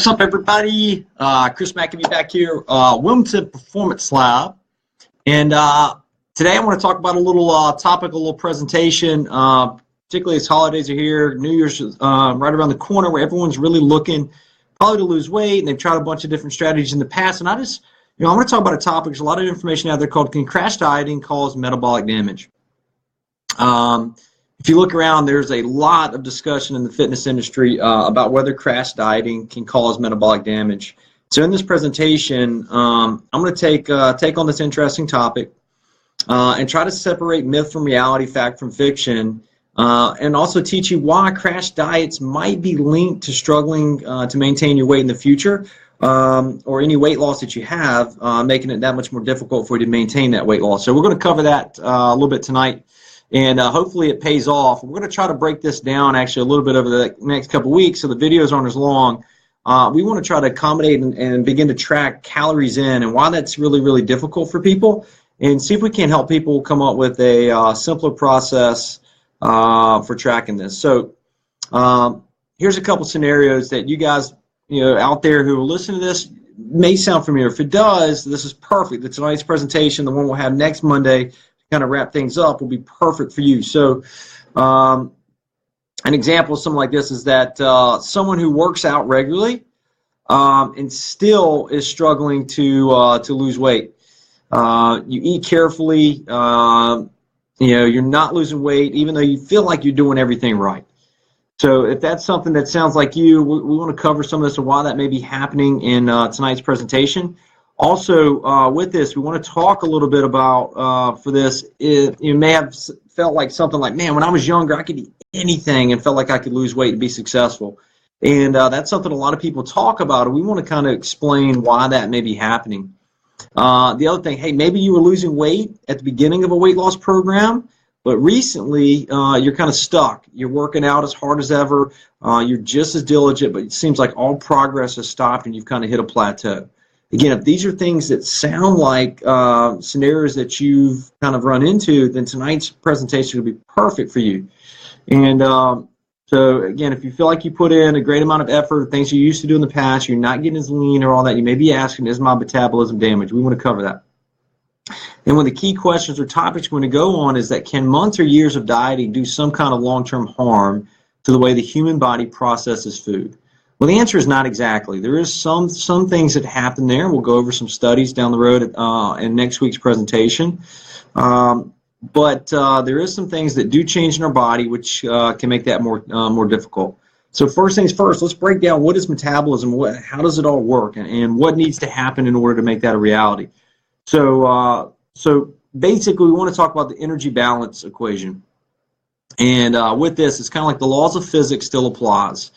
What's up, everybody? Chris McAfee back here, Wilmington Performance Lab. And today I want to talk about a little topic, a little presentation, particularly as holidays are here, New Year's right around the corner, where everyone's really looking probably to lose weight, and they've tried a bunch of different strategies in the past. And I just, I want to talk about a topic. There's a lot of information out there called "Can Crash Dieting Cause Metabolic Damage?" If you look around, there's a lot of discussion in the fitness industry about whether crash dieting can cause metabolic damage. So in this presentation, I'm going to take on this interesting topic and try to separate myth from reality, fact from fiction, and also teach you why crash diets might be linked to struggling to maintain your weight in the future, or any weight loss that you have, making it that much more difficult for you to maintain that weight loss. So we're going to cover that a little bit tonight. And hopefully it pays off. We're going to try to break this down actually a little bit over the next couple of weeks so the videos aren't as long. We want to try to accommodate and begin to track calories in and why that's really, really difficult for people, and see if we can help people come up with a simpler process for tracking this. So here's a couple scenarios that you guys out there who will listen to this may sound familiar. If it does, this is perfect. Tonight's presentation, the one we'll have next Monday, kind of wrap things up, will be perfect for you. So an example of something like this is that someone who works out regularly and still is struggling to lose weight. You eat carefully, you're not losing weight even though you feel like you're doing everything right. So if that's something that sounds like you, we want to cover some of this and why that may be happening in tonight's presentation. Also, with this, we want to talk a little bit about, for this, you may have felt like something like, man, when I was younger, I could eat anything and felt like I could lose weight and be successful. And that's something a lot of people talk about, and we want to kind of explain why that may be happening. The other thing, hey, maybe you were losing weight at the beginning of a weight loss program, but recently you're kind of stuck. You're working out as hard as ever. You're just as diligent, but it seems like all progress has stopped and you've kind of hit a plateau. Again, if these are things that sound like scenarios that you've kind of run into, then tonight's presentation will be perfect for you. And so, again, if you feel like you put in a great amount of effort, things you used to do in the past, you're not getting as lean or all that, you may be asking, is my metabolism damaged? We want to cover that. And one of the key questions or topics we're going to go on is that can months or years of dieting do some kind of long-term harm to the way the human body processes food? Well, the answer is not exactly. There is some things that happen there. We'll go over some studies down the road in next week's presentation. But there is some things that do change in our body which can make that more difficult. So first things first, let's break down what is metabolism, how does it all work, and what needs to happen in order to make that a reality. So basically we want to talk about the energy balance equation. And with this, it's kind of like the laws of physics still applies.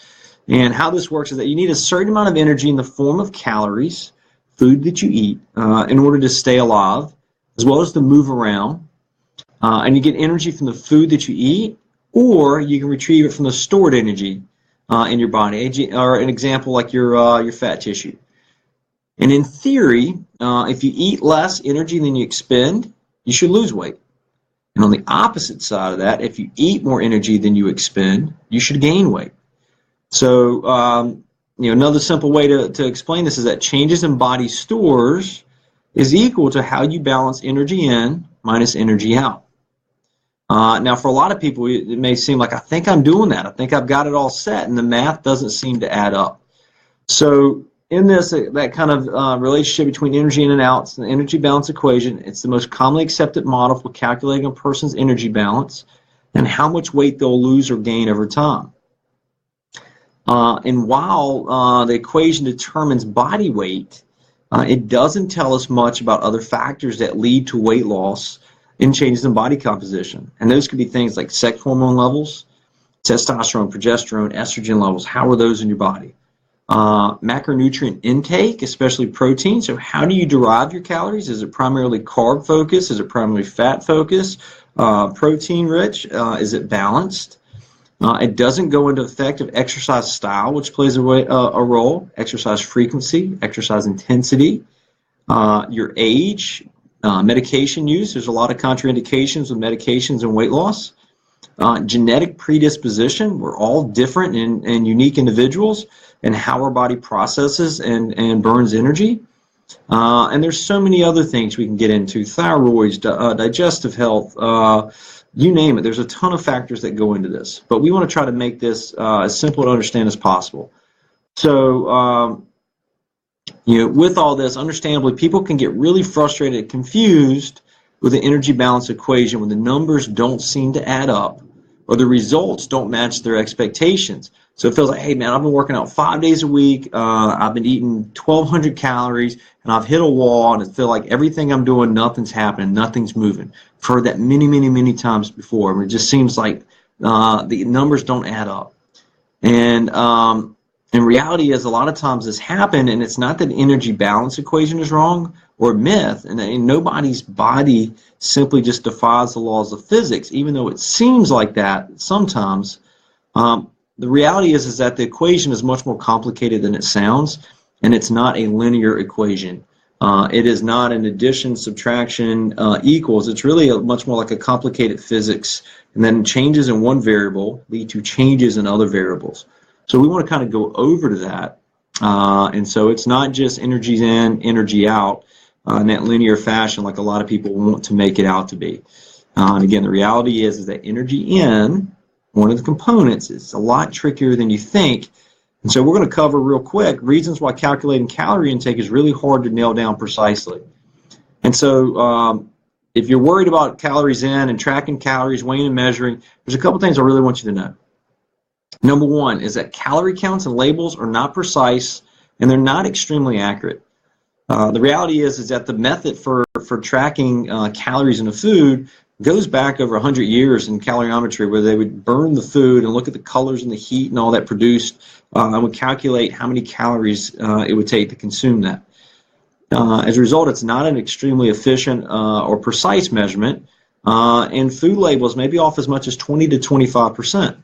And how this works is that you need a certain amount of energy in the form of calories, food that you eat, in order to stay alive, as well as to move around. And you get energy from the food that you eat, or you can retrieve it from the stored energy in your body, or an example like your fat tissue. And in theory, if you eat less energy than you expend, you should lose weight. And on the opposite side of that, if you eat more energy than you expend, you should gain weight. So, another simple way to explain this is that changes in body stores is equal to how you balance energy in minus energy out. Now, for a lot of people, it may seem like, I think I'm doing that. I think I've got it all set, and the math doesn't seem to add up. So in this, that kind of relationship between energy in and out, it's the energy balance equation. It's the most commonly accepted model for calculating a person's energy balance and how much weight they'll lose or gain over time. And while the equation determines body weight, it doesn't tell us much about other factors that lead to weight loss and changes in body composition. And those could be things like sex hormone levels, testosterone, progesterone, estrogen levels. How are those in your body? Macronutrient intake, especially protein. So how do you derive your calories? Is it primarily carb focused? Is it primarily fat focused? Protein rich? Is it balanced? It doesn't go into effect of exercise style, which plays a role, exercise frequency, exercise intensity, your age, medication use. There's a lot of contraindications with medications and weight loss. Genetic predisposition, we're all different and unique individuals, and how our body processes and burns energy. And there's so many other things we can get into: thyroids, digestive health, you name it. There's a ton of factors that go into this, but we want to try to make this as simple to understand as possible. So, with all this, understandably, people can get really frustrated and confused with the energy balance equation when the numbers don't seem to add up or the results don't match their expectations. So it feels like, hey man, I've been working out 5 days a week, I've been eating 1,200 calories, and I've hit a wall, and it feels like everything I'm doing, nothing's happening, nothing's moving. I've heard that many, many, many times before. I mean, it just seems like the numbers don't add up. And reality is, a lot of times this happens, and it's not that the energy balance equation is wrong or a myth, and nobody's body simply just defies the laws of physics, even though it seems like that sometimes. The reality is that the equation is much more complicated than it sounds, and it's not a linear equation. It is not an addition, subtraction, equals. It's really much more like a complicated physics, and then changes in one variable lead to changes in other variables. So we want to kind of go over to that. And so it's not just energy in, energy out in that linear fashion like a lot of people want to make it out to be. And again, the reality is that energy in, one of the components, is a lot trickier than you think. And so we're going to cover real quick reasons why calculating calorie intake is really hard to nail down precisely. And so if you're worried about calories in and tracking calories, weighing and measuring, there's a couple things I really want you to know. Number one is that calorie counts and labels are not precise, and they're not extremely accurate. The reality is that the method for tracking calories in a food goes back over 100 years in calorimetry, where they would burn the food and look at the colors and the heat and all that produced, and would calculate how many calories it would take to consume that. As a result, it's not an extremely efficient or precise measurement, and food labels may be off as much as 20 to 25%.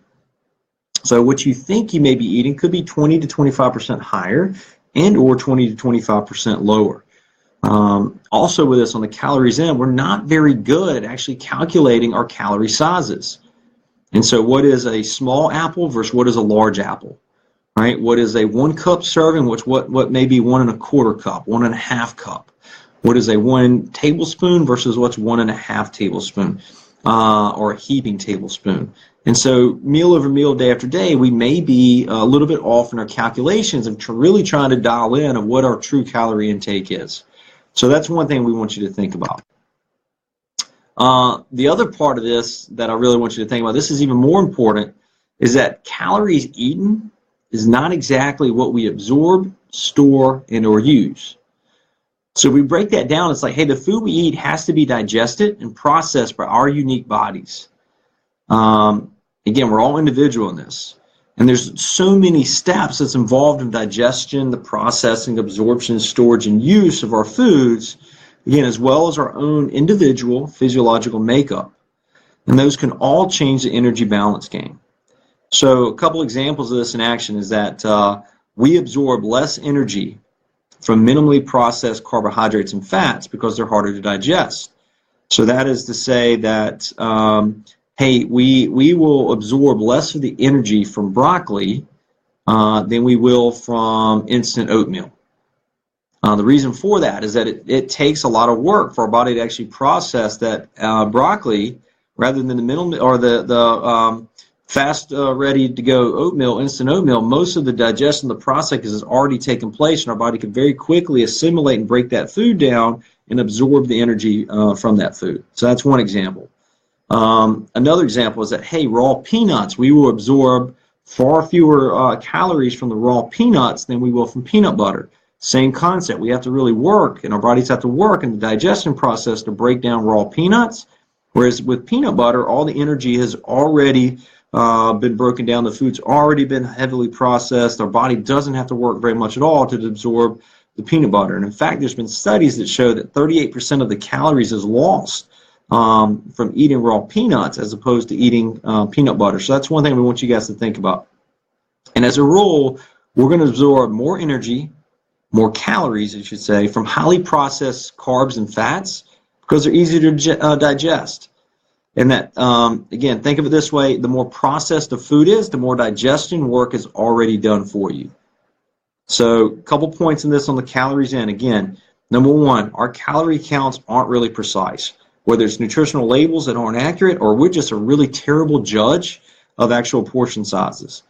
So what you think you may be eating could be 20 to 25% higher and or 20 to 25% lower. Also with this on the calories in, we're not very good at actually calculating our calorie sizes. And so what is a small apple versus what is a large apple, right? What is a 1 cup serving, what may be 1 1/4 cup, 1 1/2 cup? What is a 1 tablespoon versus what's 1 1/2 tablespoon, or a heaping tablespoon? And so meal over meal, day after day, we may be a little bit off in our calculations of really trying to dial in of what our true calorie intake is. So that's one thing we want you to think about. The other part of this that I really want you to think about, this is even more important, is that calories eaten is not exactly what we absorb, store, and or use. So we break that down. It's like, hey, the food we eat has to be digested and processed by our unique bodies. Again, we're all individual in this. And there's so many steps that's involved in digestion, the processing, absorption, storage, and use of our foods, again, as well as our own individual physiological makeup. And those can all change the energy balance game. So a couple examples of this in action is that we absorb less energy from minimally processed carbohydrates and fats because they're harder to digest. So that is to say that hey, we will absorb less of the energy from broccoli than we will from instant oatmeal. The reason for that is that it takes a lot of work for our body to actually process that broccoli, rather than the middle or the fast ready to go oatmeal, instant oatmeal. Most of the digestion, the process has already taken place, and our body can very quickly assimilate and break that food down and absorb the energy from that food. So that's one example. Another example is that, hey, raw peanuts, we will absorb far fewer calories from the raw peanuts than we will from peanut butter. Same concept. We have to really work, and our bodies have to work in the digestion process to break down raw peanuts, whereas with peanut butter, all the energy has already been broken down. The food's already been heavily processed. Our body doesn't have to work very much at all to absorb the peanut butter. And in fact, there's been studies that show that 38% of the calories is lost from eating raw peanuts as opposed to eating peanut butter. So that's one thing we want you guys to think about. And as a rule, we're going to absorb more energy, more calories, I should say, from highly processed carbs and fats because they're easier to digest. And that, again, think of it this way: the more processed the food is, the more digestion work is already done for you. So a couple points in this on the calories in. Again, number one, our calorie counts aren't really precise. Whether it's nutritional labels that aren't accurate, or we're just a really terrible judge of actual portion sizes.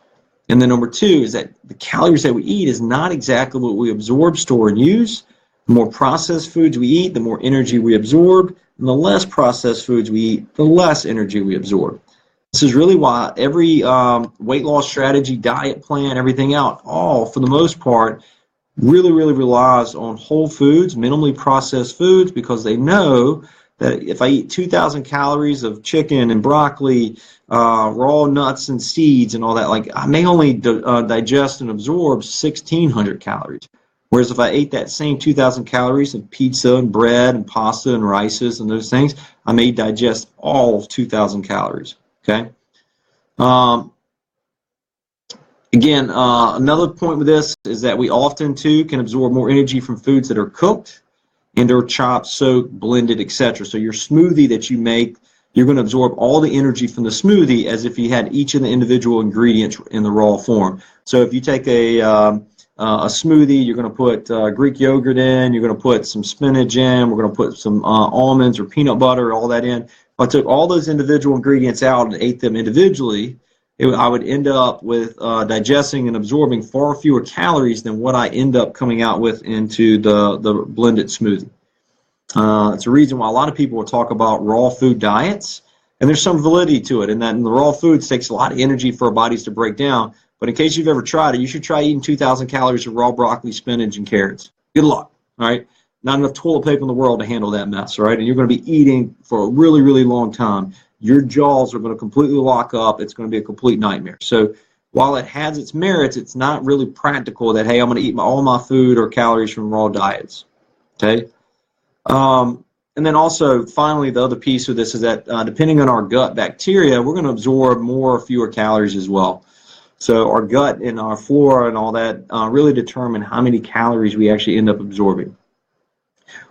And then number two is that the calories that we eat is not exactly what we absorb, store, and use. The more processed foods we eat, the more energy we absorb, and the less processed foods we eat, the less energy we absorb. This is really why every weight loss strategy, diet plan, everything out, all for the most part, really, really relies on whole foods, minimally processed foods, because they know that if I eat 2,000 calories of chicken and broccoli, raw nuts and seeds and all that, like I may only digest and absorb 1,600 calories. Whereas if I ate that same 2,000 calories of pizza and bread and pasta and rices and those things, I may digest all of 2,000 calories. Okay. Again, another point with this is that we often too can absorb more energy from foods that are cooked and or chopped, soaked, blended, etc. So your smoothie that you make, you're going to absorb all the energy from the smoothie as if you had each of the individual ingredients in the raw form. So if you take a smoothie, you're going to put Greek yogurt in, you're going to put some spinach in, we're going to put some almonds or peanut butter, all that in. If I took all those individual ingredients out and ate them individually, I would end up with digesting and absorbing far fewer calories than what I end up coming out with into the blended smoothie. It's a reason why a lot of people will talk about raw food diets, and there's some validity to it, in that the raw foods takes a lot of energy for our bodies to break down. But in case you've ever tried it, you should try eating 2,000 calories of raw broccoli, spinach, and carrots. Good luck, all right? Not enough toilet paper in the world to handle that mess, all right? And you're going to be eating for a really, really long time. Your jaws are going to completely lock up. It's going to be a complete nightmare. So while it has its merits, it's not really practical that, hey, I'm going to eat all my food or calories from raw diets, okay? And then also, finally, the other piece of this is that depending on our gut bacteria, we're going to absorb more or fewer calories as well. So our gut and our flora and all that really determine how many calories we actually end up absorbing.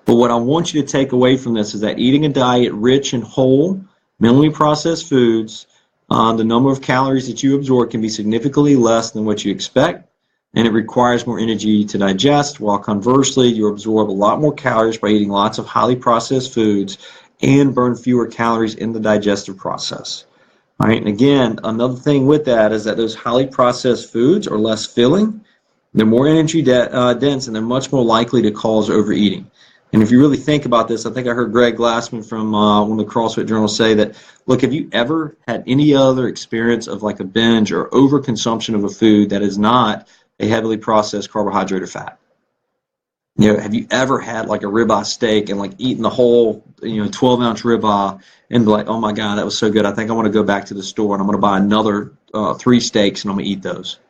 But what I want you to take away from this is that eating a diet rich in whole, minimally processed foods, the number of calories that you absorb can be significantly less than what you expect, and it requires more energy to digest, while conversely, you absorb a lot more calories by eating lots of highly processed foods and burn fewer calories in the digestive process. All right, and again, another thing with that is that those highly processed foods are less filling, they're more energy dense, and they're much more likely to cause overeating. And if you really think about this, I think I heard Greg Glassman from one of the CrossFit Journals say that, look, have you ever had any other experience of like a binge or overconsumption of a food that is not a heavily processed carbohydrate or fat? You know, have you ever had like a ribeye steak and like eaten the whole, 12-ounce ribeye and be like, oh my God, that was so good. I think I want to go back to the store and I'm going to buy another 3 steaks and I'm going to eat those.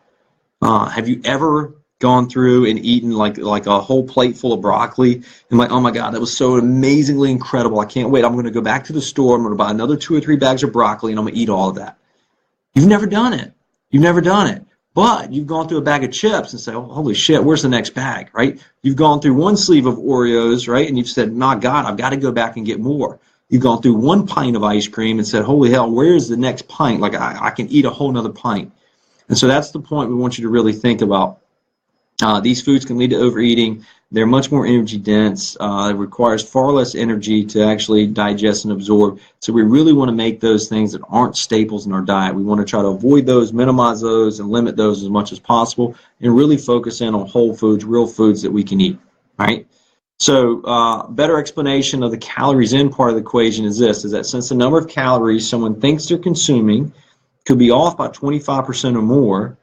Have you ever gone through and eaten like a whole plate full of broccoli and like, oh my God, that was so amazingly incredible. I can't wait. I'm going to go back to the store. I'm going to buy another 2 or 3 bags of broccoli and I'm going to eat all of that. You've never done it. You've never done it. But you've gone through a bag of chips and say, oh, holy shit, where's the next bag, right? You've gone through 1 sleeve of Oreos, right? And you've said, my God, I've got to go back and get more. You've gone through 1 pint of ice cream and said, holy hell, where's the next pint? Like I can eat a whole nother pint. And so that's the point we want you to really think about. These foods can lead to overeating. They're much more energy dense. It requires far less energy to actually digest and absorb. So we really want to make those things that aren't staples in our diet. We want to try to avoid those, minimize those, and limit those as much as possible, and really focus in on whole foods, real foods that we can eat, right? So better explanation of the calories in part of the equation is this, is that since the number of calories someone thinks they're consuming could be off by 25% or more,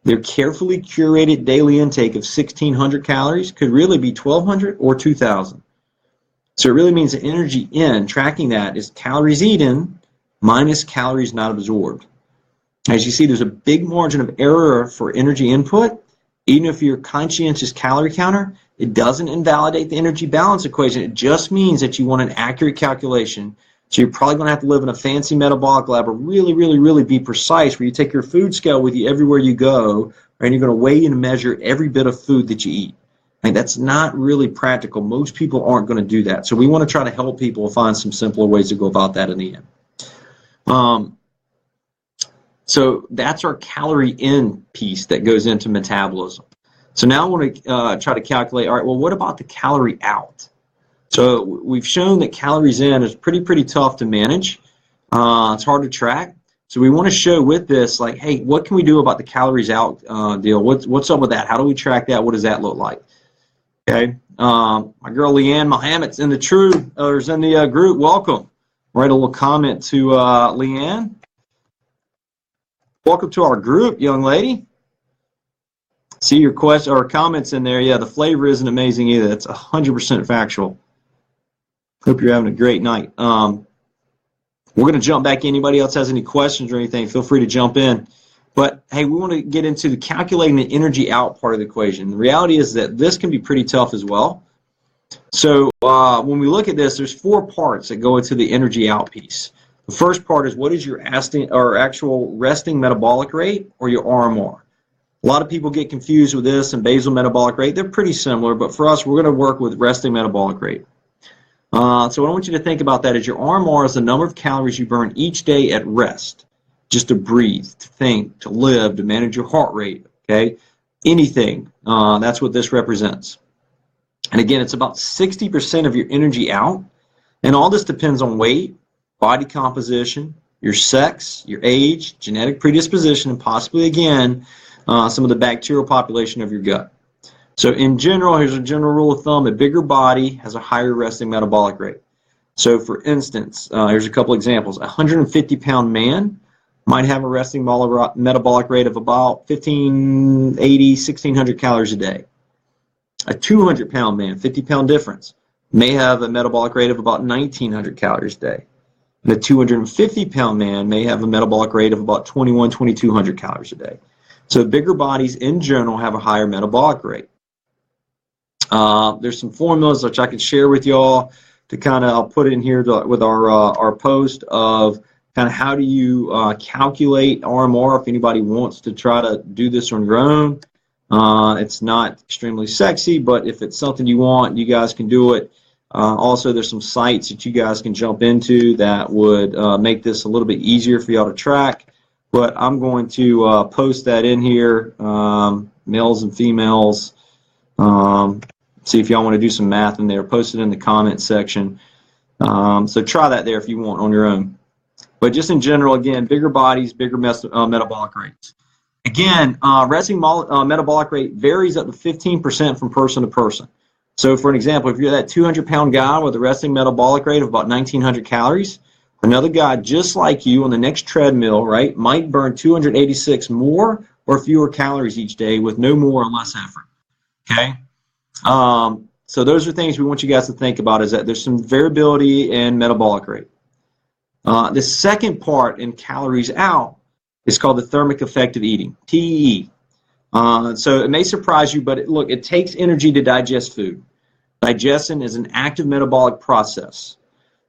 their carefully curated daily intake of 1,600 calories could really be 1,200 or 2,000. So it really means the energy in, tracking that, is calories eaten minus calories not absorbed. As you see, there's a big margin of error for energy input. Even if you're a conscientious calorie counter, it doesn't invalidate the energy balance equation. It just means that you want an accurate calculation. So you're probably going to have to live in a fancy metabolic lab or really, really, really be precise, where you take your food scale with you everywhere you go, and you're going to weigh and measure every bit of food that you eat. And that's not really practical. Most people aren't going to do that. So we want to try to help people find some simpler ways to go about that in the end. So that's our calorie in piece that goes into metabolism. So now I want to try to calculate, all right, well, what about the calorie out? So we've shown that calories in is pretty tough to manage. It's hard to track. So we want to show with this, like, hey, what can we do about the calories out deal? What's up with that? How do we track that? What does that look like? Okay. My girl Leanne Mohammed's in the group. Welcome. Write a little comment to Leanne. Welcome to our group, young lady. See your question or comments in there. Yeah, the flavor isn't amazing either. That's 100% factual. Hope you're having a great night. We're going to jump back. Anybody else has any questions or anything, feel free to jump in. But, hey, we want to get into the calculating the energy out part of the equation. The reality is that this can be pretty tough as well. So when we look at this, there's 4 parts that go into the energy out piece. The first part is what is your actual resting metabolic rate or your RMR. A lot of people get confused with this and basal metabolic rate. They're pretty similar, but for us, we're going to work with resting metabolic rate. So what I want you to think about that is your RMR is the number of calories you burn each day at rest, just to breathe, to think, to live, to manage your heart rate, okay? Anything, that's what this represents. And again, it's about 60% of your energy out, and all this depends on weight, body composition, your sex, your age, genetic predisposition, and possibly, again, some of the bacterial population of your gut. So in general, here's a general rule of thumb, a bigger body has a higher resting metabolic rate. So for instance, here's a couple examples. A 150-pound man might have a resting metabolic rate of about 1,580, 1,600 calories a day. A 200-pound man, 50-pound difference, may have a metabolic rate of about 1,900 calories a day. And a 250-pound man may have a metabolic rate of about 2,200 calories a day. So bigger bodies in general have a higher metabolic rate. There's some formulas which I could share with y'all to kind of, I'll put in here with our post of kind of how do you calculate RMR if anybody wants to try to do this on your own. It's not extremely sexy, but if it's something you want, you guys can do it. Also, there's some sites that you guys can jump into that would make this a little bit easier for y'all to track. But I'm going to post that in here, males and females. See if y'all want to do some math in there. Post it in the comment section. So try that there if you want on your own. But just in general, again, bigger bodies, bigger metabolic rates. Again, resting metabolic rate varies up to 15% from person to person. So for an example, if you're that 200-pound guy with a resting metabolic rate of about 1,900 calories, another guy just like you on the next treadmill, right, might burn 286 more or fewer calories each day with no more or less effort, okay? So those are things we want you guys to think about, is that there's some variability in metabolic rate. The second part in calories out is called the thermic effect of eating, TEE. So it may surprise you, but look, it takes energy to digest food. Digestion is an active metabolic process.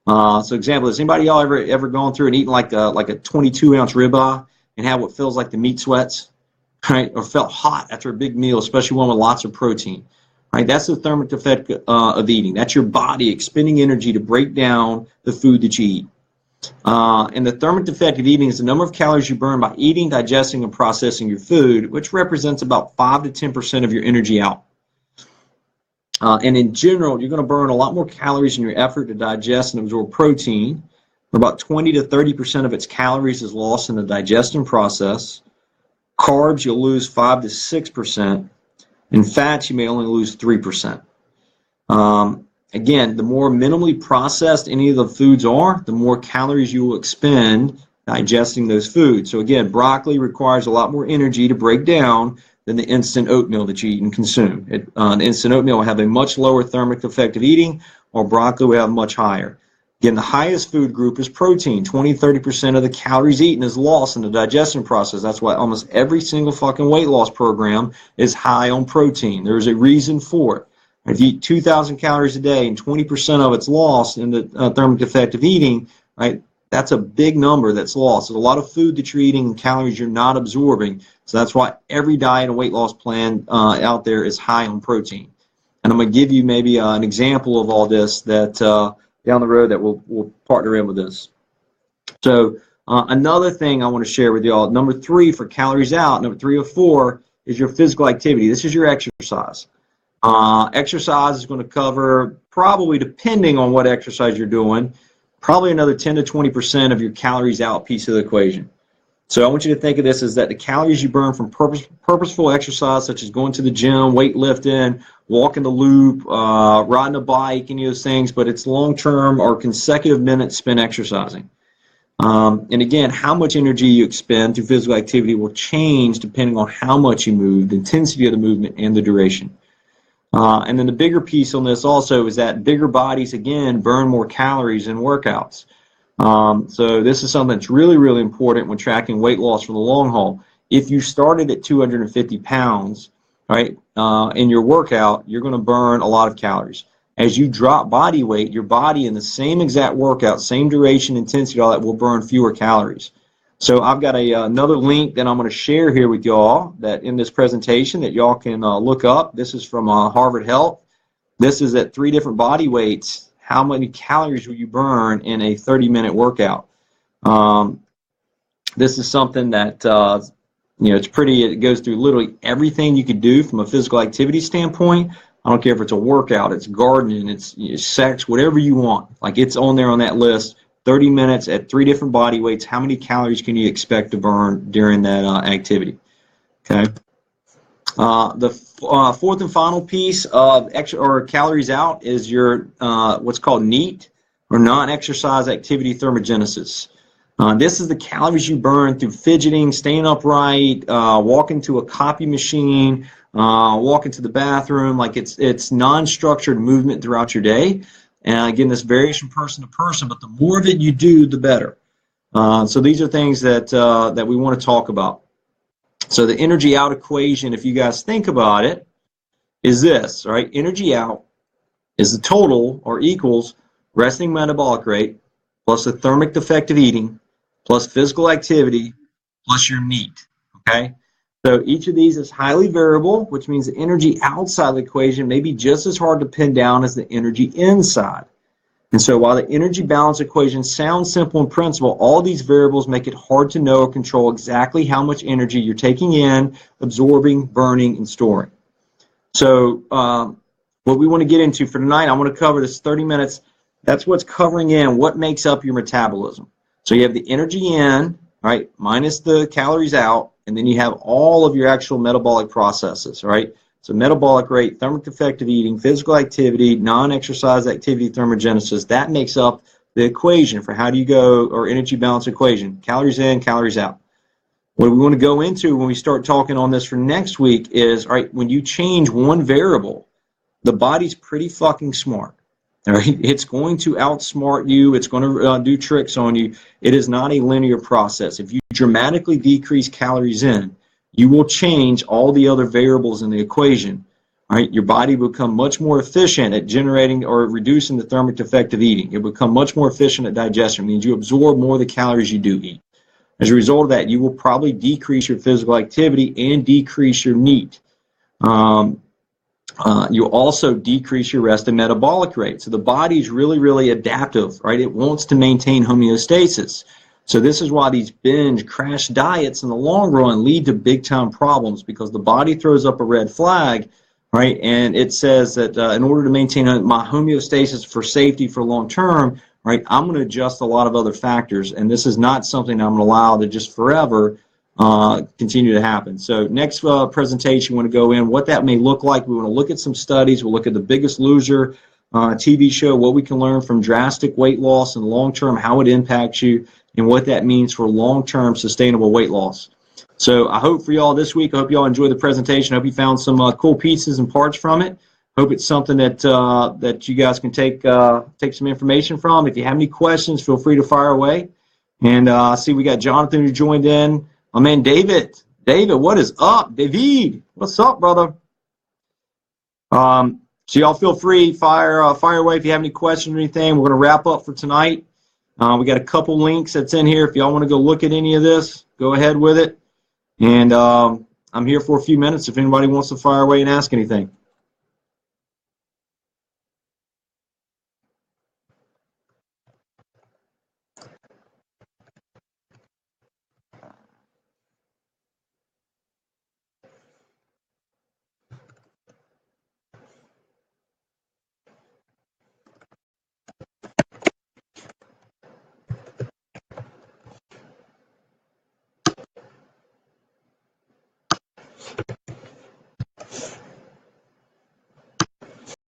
So example, has anybody y'all ever gone through and eaten like a 22-ounce ribeye and had what feels like the meat sweats, right? Or felt hot after a big meal, especially one with lots of protein, right? That's the thermic effect of eating. That's your body expending energy to break down the food that you eat. And the thermic effect of eating is the number of calories you burn by eating, digesting, and processing your food, which represents about 5 to 10% of your energy out. And in general, you're going to burn a lot more calories in your effort to digest and absorb protein. About 20 to 30% of its calories is lost in the digestion process. Carbs, you'll lose 5 to 6%. And fats, you may only lose 3%. Again, the more minimally processed any of the foods are, the more calories you will expend digesting those foods. So again, broccoli requires a lot more energy to break down than the instant oatmeal that you eat and consume. The instant oatmeal will have a much lower thermic effect of eating, while broccoli will have much higher. Again, the highest food group is protein. 20-30% of the calories eaten is lost in the digestion process. That's why almost every single fucking weight loss program is high on protein. There's a reason for it. If you eat 2,000 calories a day and 20% of it's lost in the thermic effect of eating, right, that's a big number that's lost. There's a lot of food that you're eating and calories you're not absorbing. So that's why every diet and weight loss plan out there is high on protein. And I'm going to give you maybe an example of all this that down the road that we'll partner in with this. So Another thing I want to share with y'all, number 3 for calories out, number 3 of 4 is your physical activity. This is your exercise. Exercise is going to cover, probably depending on what exercise you're doing, probably another 10 to 20% of your calories out piece of the equation. So I want you to think of this as that the calories you burn from purposeful exercise, such as going to the gym, weightlifting, walking the loop, riding a bike, any of those things, but it's long-term or consecutive minutes spent exercising. And again, how much energy you expend through physical activity will change depending on how much you move, the intensity of the movement, and the duration. And then the bigger piece on this also is that bigger bodies, again, burn more calories in workouts. So this is something that's really, really important when tracking weight loss for the long haul. If you started at 250 pounds, right, in your workout, you're going to burn a lot of calories. As you drop body weight, your body in the same exact workout, same duration, intensity, all that will burn fewer calories. So I've got another link that I'm going to share here with y'all that in this presentation that y'all can look up. This is from Harvard Health. This is at 3 different body weights. How many calories will you burn in a 30-minute workout? This is something that, it's pretty, it goes through literally everything you could do from a physical activity standpoint. I don't care if it's a workout, it's gardening, it's sex, whatever you want. Like, it's on there on that list. 30 minutes at 3 different body weights. How many calories can you expect to burn during that activity? Okay. The fourth and final piece of calories out is your what's called NEAT, or non-exercise activity thermogenesis. This is the calories you burn through fidgeting, staying upright, walking to a copy machine, walking to the bathroom. Like, it's non-structured movement throughout your day. And again, this varies from person to person, but the more of it you do, the better. So these are things that that we want to talk about. So the energy out equation, if you guys think about it, is this, right? Energy out is the total, or equals, resting metabolic rate plus the thermic effect of eating plus physical activity plus your NEAT, okay? So each of these is highly variable, which means the energy outside the equation may be just as hard to pin down as the energy inside. And so while the energy balance equation sounds simple in principle, all these variables make it hard to know or control exactly how much energy you're taking in, absorbing, burning, and storing. So what we want to get into for tonight, I want to cover this 30 minutes. That's what's covering in what makes up your metabolism. So you have the energy in, right, minus the calories out, and then you have all of your actual metabolic processes, right? So metabolic rate, thermic effect of eating, physical activity, non-exercise activity thermogenesis, that makes up the equation for how do you go, or energy balance equation, calories in, calories out. What we want to go into when we start talking on this for next week is, all right, when you change one variable, the body's pretty fucking smart. All right, it's going to outsmart you. It's going to do tricks on you. It is not a linear process. If you dramatically decrease calories in, you will change all the other variables in the equation. All right, your body will become much more efficient at generating or reducing the thermic effect of eating. It will become much more efficient at digestion. It means you absorb more of the calories you do eat. As a result of that, you will probably decrease your physical activity and decrease your NEAT. You'll also decrease your resting metabolic rate. So the body's really, really adaptive, right? It wants to maintain homeostasis. So this is why these binge crash diets in the long run lead to big time problems, because the body throws up a red flag, right? And it says that in order to maintain my homeostasis for safety for long term, right, I'm going to adjust a lot of other factors. And this is not something I'm going to allow to just forever continue to happen. So next presentation, we want to go in what that may look like. We want to look at some studies. We'll look at the Biggest Loser TV show, what we can learn from drastic weight loss and long-term, how it impacts you, and what that means for long-term sustainable weight loss. So I hope for y'all this week, I hope y'all enjoyed the presentation. I hope you found some cool pieces and parts from it. Hope it's something that that you guys can take some information from. If you have any questions, feel free to fire away. And I see we got Jonathan who joined in. My man David. David, what is up? David, what's up, brother? So y'all feel free, fire away if you have any questions or anything. We're going to wrap up for tonight. We got a couple links that's in here. If y'all want to go look at any of this, go ahead with it. And I'm here for a few minutes if anybody wants to fire away and ask anything.